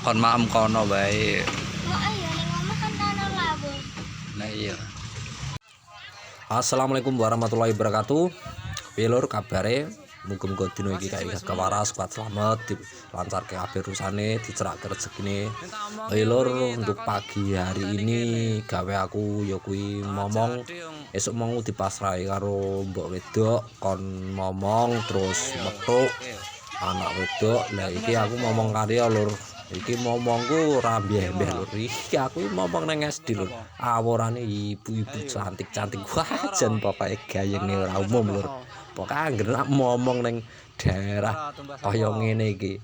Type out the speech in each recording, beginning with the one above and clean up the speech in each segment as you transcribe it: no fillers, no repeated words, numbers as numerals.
kon maem kono bae. Oh ayo ning omah kan ana lawuh. Nah iya. Assalamualaikum warahmatullahi wabarakatuh. Piye lur kabare? Muga-muga dina iki kae kawaras, kuat slamet, dilancarke kabeh urusane, dicerake rezekine. Piye lur, untuk pagi hari ini gawe aku ya kuwi momong. Esuk mau dipasrahi karo mbok wedok kon momong terus metuk anak wedok. Lah iki aku momong karya lur. Iki momongku ora mbeh-mbeh lur. Iki aku momong nang SD lur. Awurane ibu-ibu cantik-cantik. Wah, jan pokoke gayenge ora umum lur. Pokoke anggere momong ning daerah kaya ngene iki.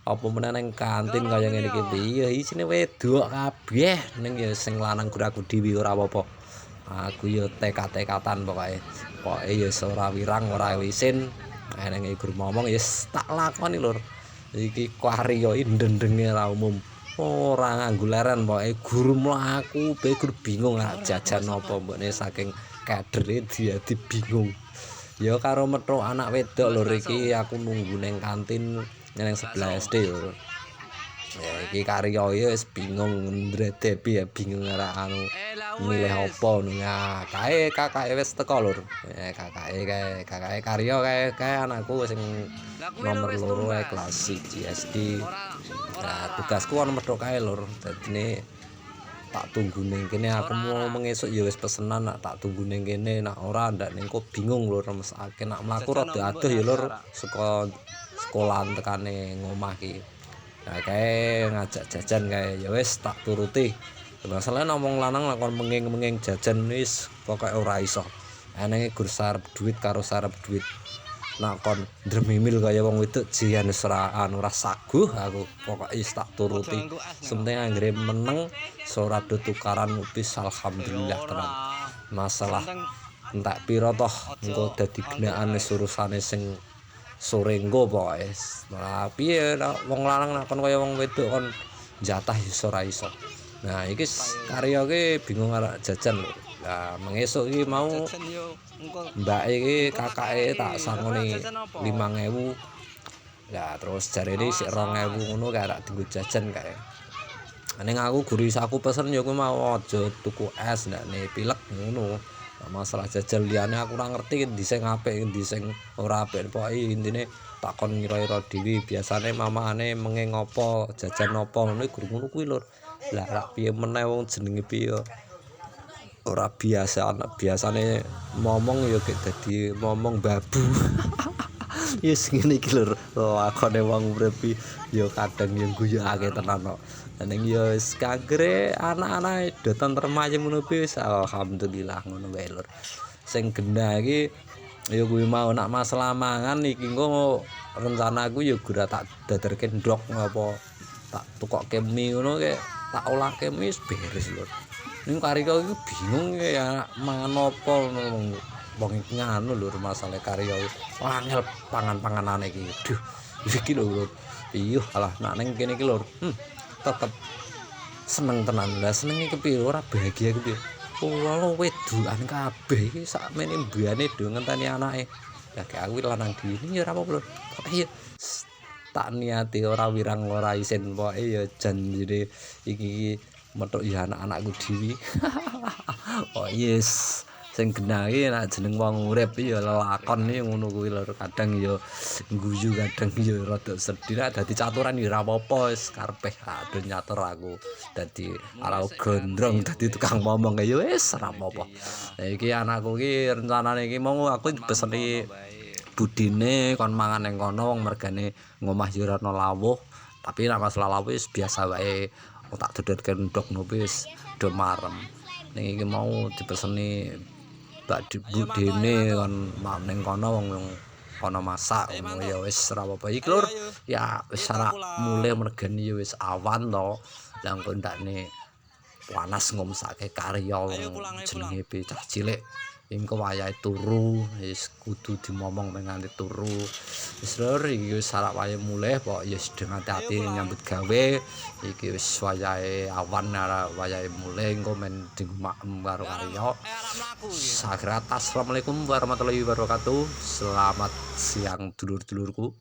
Apa meneh ning kantin kaya ngene iki piye isine wedok kabeh ning ya sing lanang guraku dhewe ora apa-apa. Aku ya tekat-tekatan pokoke. Pokoke ya ora wirang ora wisin. Ning iku momong ya tak lakoni lur. Iki karya ndendenge ra umum. Ora nganggo leren pokoke guru mlaku be guru bingung jajan apa mbokne saking kadere diadi bingung. Ya karo metu anak wedok lur iki aku nunggu ning kantin ning sebelah SD lur. Ya iki karya wis bingung ndredepi ya bingung arek anu milih apa ngono ya. Kakake wis teko lur. Kakake karya kae anakku sing nomor 2 kelas 1 SD. Nah, tugasku ana metu kae lur. Dadine tak tunggu ning kene aku mau mengesuk ya wis pesenan nak tak tunggu ning kene nak ora ndak ning kok bingung lur mesake nak mlaku rada adoh ya lur saka sekolahan tekane ngomah iki. Nah kae ngajak jajan kae ya wis tak turuti. Masalah ngomong lanang lakon menging-menging jajan wis pokoke ora iso. Enenge gur sarep duit karo sarep duit. Nak kon dremimil kaya wong wedok jian ora anu ora saguh aku pokoke wis tak turuti. Penting anggere meneng ora do tukaran wis alhamdulillah tenan. Masalah entek pira toh engko dadi genaan wis urusane sing sore engko pokoke. Nah, piye wong lanang nak kon kaya wong wedok kon jatah iso ora iso. Nah, iki karya iki bingung arek jajan lho. Lah, mengesuk iki mau mbak iki kakake tak sangoni 5.000. Lah, terus jarene sik 2.000 ngono kae arek dienggo jajan kae. Ning aku guru aku pesen ya kuwi mau aja tuku es ndakne pilek ngono. Masalah jajan liyane aku ora ngerti endi sing apik endi sing ora apik pokoke intine takon ngira-ira dhewe biasane mamane menging apa jajan apa ngono guru ngono kuwi lur lah rak piye meneh wong jenenge piye ora biasa anak biasane momong ya gek dadi momong babu yes ngene iki lur lakone wong urip ya kadang ya guyokake tenan kok ning ya wis kagere anak-anake do tentrem ayem ngono wis alhamdulillah ngono wae lur sing genah iki ya kuwi mau nak masalah mangan iki engko rencanaku ya gura tak daderke ndok apa tak tukokke mie ngono kek tak olahke mie wis beres lur ning karya iki bingung ya mangan apa ngono wong iki nganu lur masalah karya angel pangan-panganane iki duh iki lho iya alah nak ning kene iki lur tetep seneng tenan lah senenge kepiye ora bahagia kepiye walo wedokan kabeh iki sakmene mbiyane do ngenteni anake lah gek aku lanang dhewe ya ora apa-apa lho pokoke ya tak niati ora wirang ora isin pokoke ya janjine iki metuk ya anak-anakku dhewe oh yes sing genah iki nek jeneng wong urip ya lelakon iki ngono kuwi lho kadang ya guyu kadang ya rada sedih nek dadi caturan ya ora apa-apa wis karepe aduh nyatur aku dadi ala gondrong dadi tukang momong ya wis ora apa-apa iki anakku iki rencanane iki mau aku dipeseni budine kon mangan ning kono wong mergane ngomah ya ana lawuh tapi nek masalah lawuh wis biasa wae tak dodotke ndok nopo wis do marem ning iki mau dipeseni Mbak budine kon ning kono wong kono masak ngono ya wis ora apa-apa iki lur ya wis ora mulih mergani ya wis awan to lah engko ndakne panas ngomsake karya wong jenenge cah cilik engko wayahe turu wis kudu dimomong nganti turu wis lur iki wis arep wayahe mulih kok ya sedeng ati-ati nyambut gawe iki wis wayahe awan arep wayahe mulih engko men dimaem karo karya Assalamualaikum warahmatullahi wabarakatuh. Selamat siang dulur-dulurku.